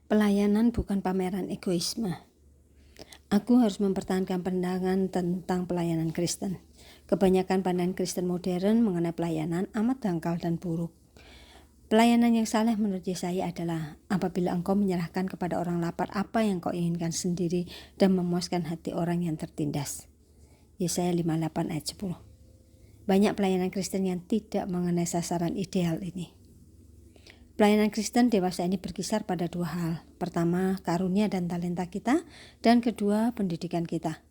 Pelayanan bukan pameran egoisme. Aku harus mempertahankan pandangan tentang pelayanan Kristen. Kebanyakan pandangan Kristen modern mengenai pelayanan amat dangkal dan buruk. Pelayanan yang saleh menurut Yesaya adalah apabila engkau menyerahkan kepada orang lapar apa yang kau inginkan sendiri dan memuaskan hati orang yang tertindas. Yesaya 58 ayat 10. Banyak pelayanan Kristen yang tidak mengenai sasaran ideal ini. Pelayanan Kristen dewasa ini berkisar pada dua hal. Pertama, karunia dan talenta kita, dan kedua, pendidikan kita.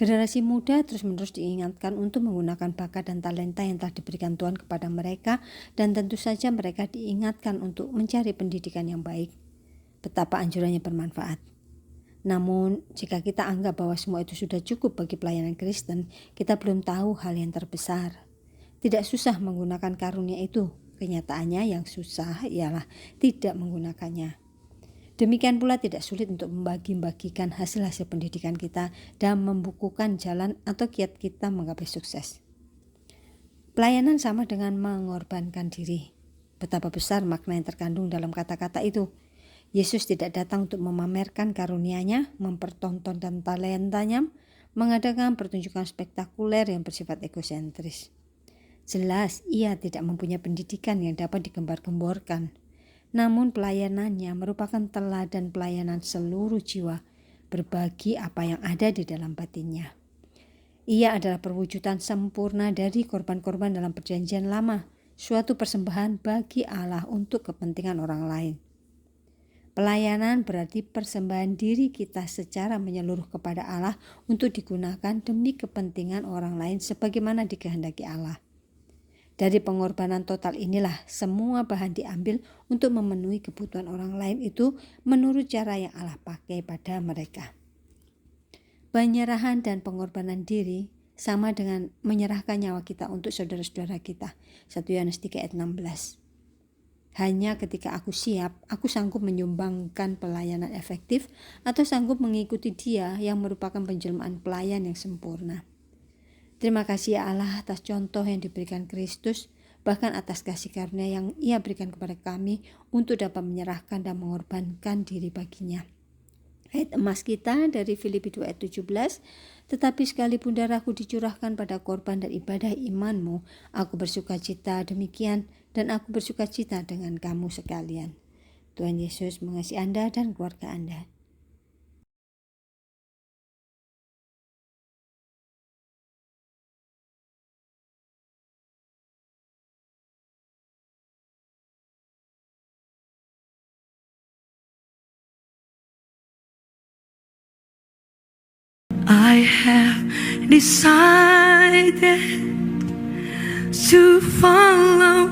Generasi muda terus-menerus diingatkan untuk menggunakan bakat dan talenta yang telah diberikan Tuhan kepada mereka, dan tentu saja mereka diingatkan untuk mencari pendidikan yang baik. Betapa anjurannya bermanfaat. Namun, jika kita anggap bahwa semua itu sudah cukup bagi pelayanan Kristen, kita belum tahu hal yang terbesar. Tidak susah menggunakan karunia itu. Kenyataannya yang susah ialah tidak menggunakannya. Demikian pula tidak sulit untuk membagi-bagikan hasil-hasil pendidikan kita dan membukukan jalan atau kiat kita menggapai sukses. Pelayanan sama dengan mengorbankan diri. Betapa besar makna yang terkandung dalam kata-kata itu. Yesus tidak datang untuk memamerkan karunia-Nya, mempertontonkan talentanya, mengadakan pertunjukan spektakuler yang bersifat egosentris. Jelas ia tidak mempunyai pendidikan yang dapat digembar-gemborkan. Namun pelayanannya merupakan teladan pelayanan seluruh jiwa, berbagi apa yang ada di dalam batinnya. Ia adalah perwujudan sempurna dari korban-korban dalam perjanjian lama, suatu persembahan bagi Allah untuk kepentingan orang lain. Pelayanan berarti persembahan diri kita secara menyeluruh kepada Allah untuk digunakan demi kepentingan orang lain sebagaimana dikehendaki Allah. Dari pengorbanan total inilah semua bahan diambil untuk memenuhi kebutuhan orang lain itu menurut cara yang Allah pakai pada mereka. Penyerahan dan pengorbanan diri sama dengan menyerahkan nyawa kita untuk saudara-saudara kita. 1 Yohanes 3 ayat 16. Hanya ketika aku siap, aku sanggup menyumbangkan pelayanan efektif atau sanggup mengikuti Dia yang merupakan penjelmaan pelayan yang sempurna. Terima kasih ya Allah atas contoh yang diberikan Kristus, bahkan atas kasih karunia yang Ia berikan kepada kami untuk dapat menyerahkan dan mengorbankan diri baginya. Ayat emas kita dari Filipi 2 ayat 17, tetapi sekalipun darahku dicurahkan pada korban dan ibadah imanmu, aku bersukacita demikian dan aku bersukacita dengan kamu sekalian. Tuhan Yesus mengasihi Anda dan keluarga Anda. I have decided to follow